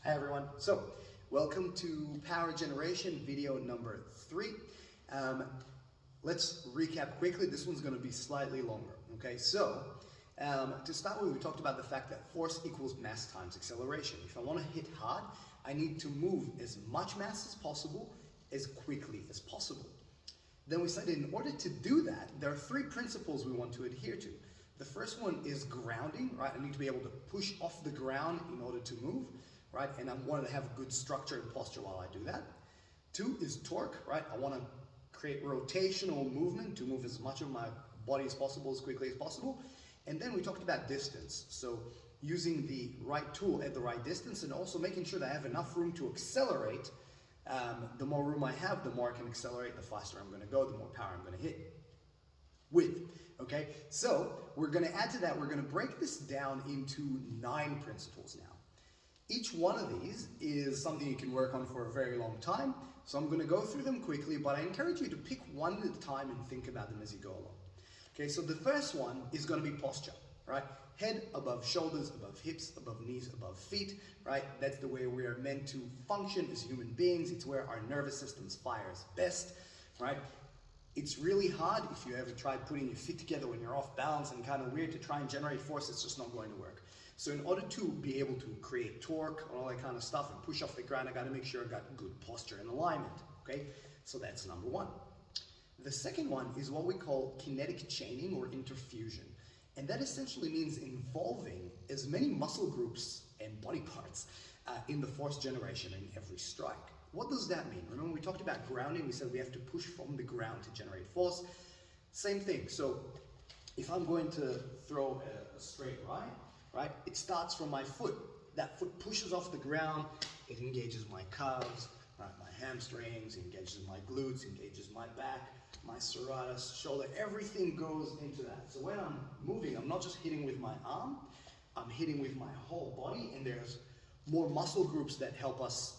Hi everyone. So, welcome to Power Generation video number 3. Let's recap quickly. This one's going to be slightly longer. Okay, so to start with, we talked about the fact that force equals mass times acceleration. If I want to hit hard, I need to move as much mass as possible, as quickly as possible. Then we said in order to do that, there are 3 principles we want to adhere to. The first one is grounding, right? I need to be able to push off the ground in order to move, right? And I want to have a good structure and posture while I do that. 2 is torque, right? I want to create rotational movement to move as much of my body as possible, as quickly as possible. And then we talked about distance. So using the right tool at the right distance and also making sure that I have enough room to accelerate. The more room I have, the more I can accelerate, the faster I'm going to go, the more power I'm going to hit with. Okay, so we're going to add to that, we're going to break this down into 9 principles now. Each one of these is something you can work on for a very long time, so I'm going to go through them quickly, but I encourage you to pick one at a time and think about them as you go along. Okay, so the first one is going to be posture, right? Head above shoulders, above hips, above knees, above feet, right? That's the way we are meant to function as human beings. It's where our nervous systems fires best, right? It's really hard if you ever tried putting your feet together when you're off balance and kind of weird to try and generate force. It's just not going to work. So in order to be able to create torque and all that kind of stuff and push off the ground, I got to make sure I got good posture and alignment. Okay, so that's number 1. The second one is what we call kinetic chaining or interfusion, and that essentially means involving as many muscle groups and body parts in the force generation in every strike. What does that mean? Remember we talked about grounding, we said we have to push from the ground to generate force. Same thing, so if I'm going to throw a straight right, it starts from my foot. That foot pushes off the ground, it engages my calves, right, my hamstrings, engages my glutes, engages my back, my serratus, shoulder, everything goes into that. So when I'm moving, I'm not just hitting with my arm, I'm hitting with my whole body, and there's more muscle groups that help us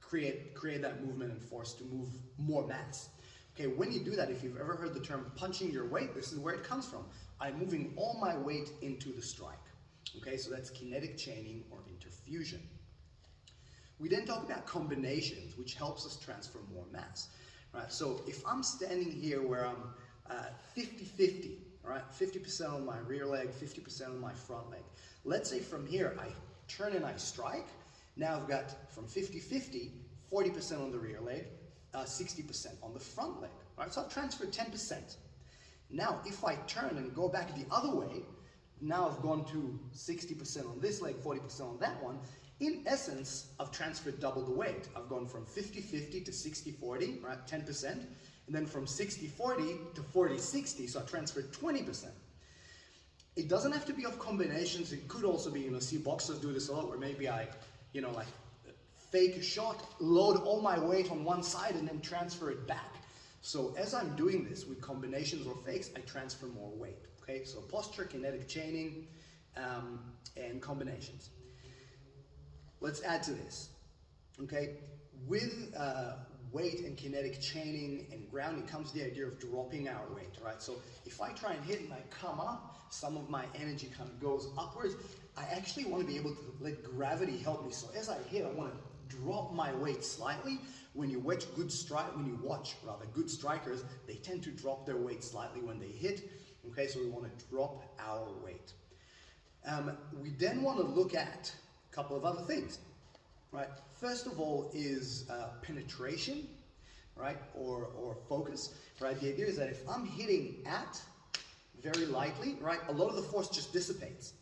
create that movement and force to move more mass. Okay, when you do that, if you've ever heard the term punching your weight, this is where it comes from. I'm moving all my weight into the strike. Okay, so that's kinetic chaining or interfusion. We then talk about combinations, which helps us transfer more mass. Right, so if I'm standing here where I'm 50-50, right, 50% on my rear leg, 50% on my front leg. Let's say from here I turn and I strike. Now I've got from 50-50, 40% on the rear leg, 60% on the front leg. Right? So I've transferred 10%. Now if I turn and go back the other way, now I've gone to 60% on this leg, 40% on that one. In essence, I've transferred double the weight. I've gone from 50-50 to 60-40, right, 10%, and then from 60-40 to 40-60, so I transferred 20%. It doesn't have to be of combinations. It could also be, see boxers do this a lot, where maybe I, like fake a shot, load all my weight on one side and then transfer it back. So as I'm doing this with combinations or fakes, I transfer more weight. Okay, so posture, kinetic chaining, and combinations. Let's add to this. Okay, with weight and kinetic chaining and grounding comes the idea of dropping our weight, right? So if I try and hit and I come up, some of my energy kind of goes upwards. I actually want to be able to let gravity help me. So as I hit, I want to drop my weight slightly. When you watch good strikers, they tend to drop their weight slightly when they hit. Okay, so we want to drop our weight. We then want to look at a couple of other things, right? First of all is penetration, right, or focus, right? The idea is that if I'm hitting at very lightly, right, a lot of the force just dissipates.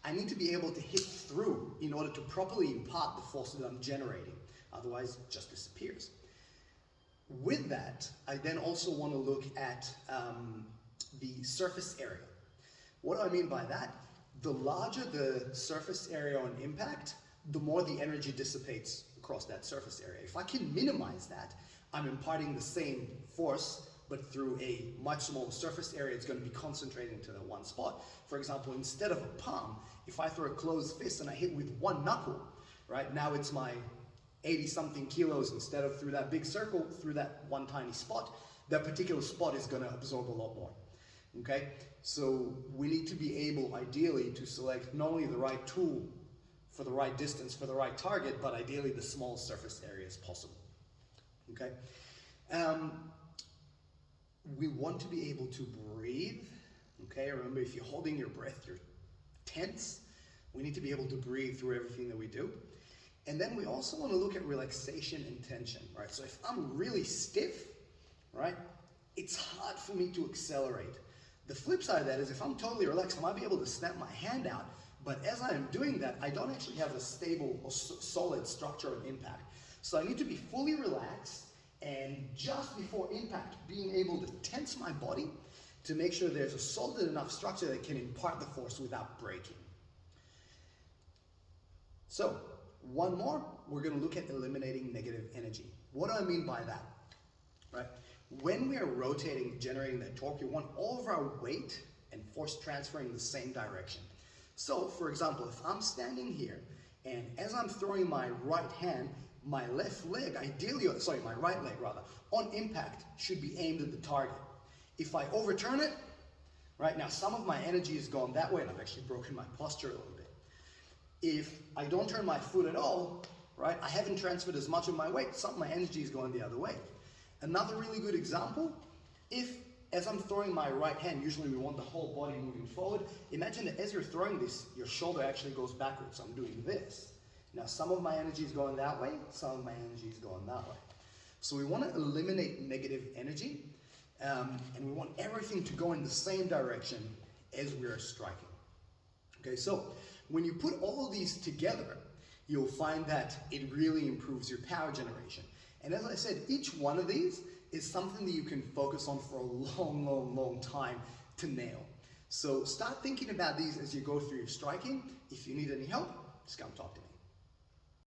I need to be able to hit through in order to properly impart the force that I'm generating. Otherwise, it just disappears. With that, I then also want to look at the surface area. What do I mean by that? The larger the surface area on impact, the more the energy dissipates across that surface area. If I can minimize that, I'm imparting the same force, but through a much smaller surface area. It's going to be concentrated into that one spot. For example, instead of a palm, if I throw a closed fist and I hit with one knuckle, right, now it's my 80-something kilos instead of through that big circle, through that one tiny spot. That particular spot is going to absorb a lot more. Okay, so we need to be able, ideally, to select not only the right tool for the right distance, for the right target, but ideally the smallest surface area as possible. Okay? We want to be able to breathe. Okay, remember, if you're holding your breath, you're tense. We need to be able to breathe through everything that we do. And then we also want to look at relaxation and tension, right? So if I'm really stiff, right, it's hard for me to accelerate. The flip side of that is if I'm totally relaxed, I might be able to snap my hand out, but as I'm doing that, I don't actually have a stable or solid structure of impact. So I need to be fully relaxed and just before impact, being able to tense my body to make sure there's a solid enough structure that can impart the force without breaking. So, one more, we're going to look at eliminating negative energy. What do I mean by that? Right? When we are rotating, generating that torque, we want all of our weight and force transferring in the same direction. So, for example, if I'm standing here and as I'm throwing my right hand, my left leg, my right leg rather, on impact should be aimed at the target. If I overturn it, right, now some of my energy has gone that way and I've actually broken my posture a little bit. If I don't turn my foot at all, right, I haven't transferred as much of my weight, some of my energy is going the other way. Another really good example, if as I'm throwing my right hand, usually we want the whole body moving forward, imagine that as you're throwing this, your shoulder actually goes backwards, so I'm doing this. Now some of my energy is going that way, some of my energy is going that way. So we want to eliminate negative energy, and we want everything to go in the same direction as we are striking. Okay, so when you put all of these together, you'll find that it really improves your power generation. And as I said, each one of these is something that you can focus on for a long, long, long time to nail. So start thinking about these as you go through your striking. If you need any help, just come talk to me.